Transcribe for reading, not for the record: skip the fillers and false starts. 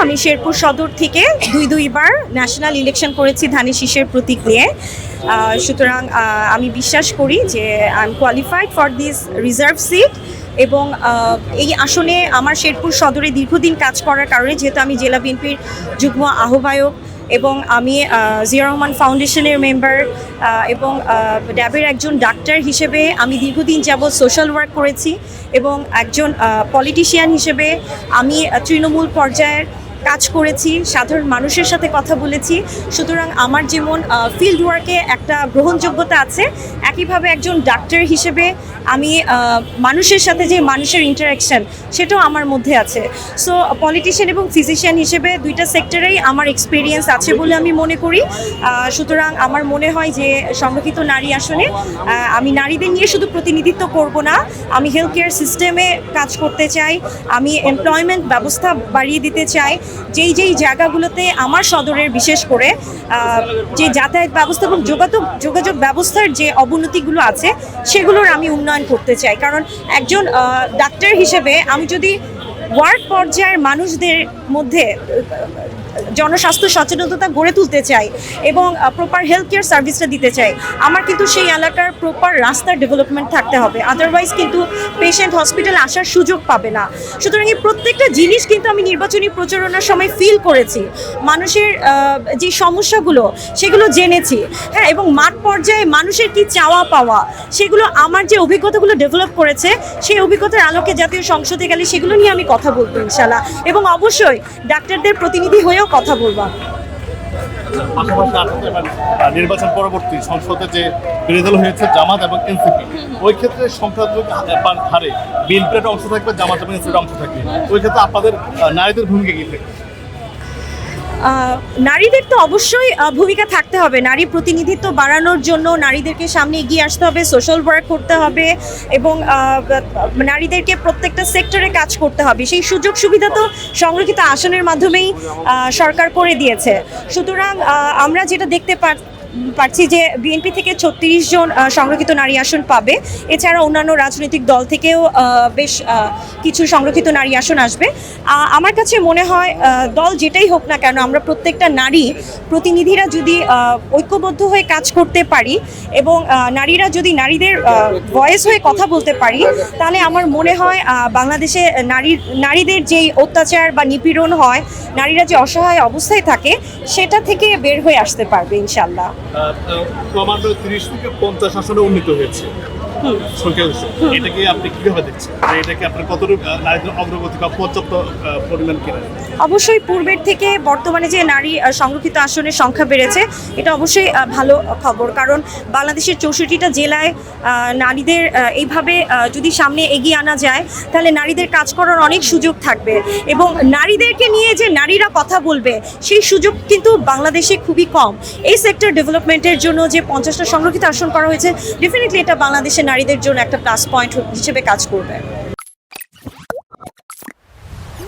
আমি শেরপুর সদর থেকে দুইবার ন্যাশনাল ইলেকশন করেছি ধানের শীষের প্রতীক নিয়ে। সুতরাং আমি বিশ্বাস করি যে I am qualified for this reserve seat এবং এই আসনে আমার শেরপুর সদরে দীর্ঘদিন কাজ করার কারণে, যেহেতু আমি জেলা বিএনপির যুগ্ম আহ্বায়ক এবং আমি জিয়া রহমান ফাউন্ডেশনের মেম্বার এবং ড্যাবের একজন ডাক্তার হিসেবে আমি দীর্ঘদিন যাবৎ সোশ্যাল ওয়ার্ক করেছি এবং একজন পলিটিশিয়ান হিসেবে আমি তৃণমূল পর্যায়ের কাজ করেছি, সাধারণ মানুষের সাথে কথা বলেছি। সুতরাং আমার যেমন ফিল্ড ওয়ার্কে একটা গ্রহণযোগ্যতা আছে, একইভাবে একজন ডাক্তার হিসেবে আমি মানুষের সাথে যে মানুষের ইন্টারাকশন সেটাও আমার মধ্যে আছে। সো পলিটিশিয়ান এবং ফিজিশিয়ান হিসেবে দুইটা সেক্টরেই আমার এক্সপিরিয়েন্স আছে বলে আমি মনে করি। সুতরাং আমার মনে হয় যে সংরক্ষিত নারী আসনে আমি নারীদের নিয়ে শুধু প্রতিনিধিত্ব করব না, আমি হেলথ কেয়ার সিস্টেমে কাজ করতে চাই, আমি এমপ্লয়মেন্ট ব্যবস্থা বাড়িয়ে দিতে চাই। যেই জায়গাগুলোতে আমার সদরের বিশেষ করে যে যাতায়াত ব্যবস্থা এবং যোগাযোগ ব্যবস্থার যে অবনতিগুলো আছে সেগুলোর আমি উন্নয়ন করতে চাই। কারণ একজন ডাক্তার হিসেবে আমি যদি ওয়ার্ড পর্যায়ের মানুষদের মধ্যে জনস্বাস্থ্য সচেতনতা গড়ে তুলতে চাই এবং প্রপার হেলথ কেয়ার সার্ভিসটা দিতে চাই, আমার কিন্তু সেই এলাকার প্রপার রাস্তার ডেভেলপমেন্ট থাকতে হবে, আদারওয়াইজ কিন্তু পেশেন্ট হসপিটালে আসার সুযোগ পাবে না। সুতরাং এই প্রত্যেকটা জিনিস কিন্তু আমি নির্বাচনী প্রচারণার সময় ফিল করেছি, মানুষের যে সমস্যাগুলো সেগুলো জেনেছি, হ্যাঁ, এবং মাঠ পর্যায়ে মানুষের কি চাওয়া পাওয়া সেগুলো আমার যে অভিজ্ঞতাগুলো ডেভেলপ করেছে সেই অভিজ্ঞতার আলোকে জাতীয় সংসদে গেলে সেগুলো নিয়ে আমি কথা বলবো ইনশাল্লাহ, এবং অবশ্যই ডাক্তারদের প্রতিনিধি হয়েও কথা বলবো। নির্বাচন পরবর্তী সংসদে যে বিরোধী দল হয়েছে জামাত এবং এনসিপি, ওই ক্ষেত্রে সংখ্যালঘু হারে বিএনপির অংশ থাকবে, জামাত এবং এনসিপির অংশ থাকবে, ওই ক্ষেত্রে আপনাদের নারীদের ভূমিকা কি থাকবে? নারীদের তো অবশ্যই ভূমিকা থাকতে হবে, নারী প্রতিনিধিত্ব বাড়ানোর জন্য নারীদেরকে সামনে এগিয়ে আসতে হবে, সোশ্যাল ওয়ার্ক করতে হবে এবং নারীদেরকে প্রত্যেকটা সেক্টরে কাজ করতে হবে। সেই সুযোগ সুবিধা তো সংরক্ষিত আসনের মাধ্যমেই সরকার করে দিয়েছে। সুতরাং আমরা যেটা দেখতে পাচ্ছি যে বিএনপি থেকে 36 জন সংরক্ষিত নারী আসন পাবে, এছাড়া অন্যান্য রাজনৈতিক দল থেকেও বেশ কিছু সংরক্ষিত নারী আসন আসবে। আমার কাছে মনে হয় দল যেটাই হোক না কেন, আমরা প্রত্যেকটা নারী প্রতিনিধিরা যদি ঐক্যবদ্ধ হয়ে কাজ করতে পারি এবং নারীরা যদি নারীদের ভয়েস হয়ে কথা বলতে পারি, তাহলে আমার মনে হয় বাংলাদেশে নারীদের যেই অত্যাচার বা নিপীড়ন হয়, নারীরা যে অসহায় অবস্থায় থাকে, সেটা থেকে বের হয়ে আসতে পারবে ইনশাল্লাহ। ক্রমান্বয়ে 30 থেকে 50 আসনে উন্নীত হয়েছে এটাকে আপনি কিভাবে দেখছেন? এটাকে আপনার কতটুকু নারীদের অগ্রগতি বা পর্যাপ্ত পরিমাণ কিনা? অবশ্যই পূর্বের থেকে বর্তমানে যে নারী সংরক্ষিত আসনের সংখ্যা বেড়েছে, এটা অবশ্যই ভালো খবর। কারণ বাংলাদেশের 64টা জেলায় নারীদের এইভাবে যদি সামনে এগিয়ে আনা যায়, তাহলে নারীদের কাজ করার অনেক সুযোগ থাকবে এবং নারীদেরকে নিয়ে যে নারীরা কথা বলবে সেই সুযোগ কিন্তু বাংলাদেশে খুবই কম। এই সেক্টর ডেভেলপমেন্টের জন্য যে 50টা সংরক্ষিত আসন করা হয়েছে, ডেফিনেটলি এটা বাংলাদেশের নারীদের জন্য একটা প্লাস পয়েন্ট হিসেবে কাজ করবে।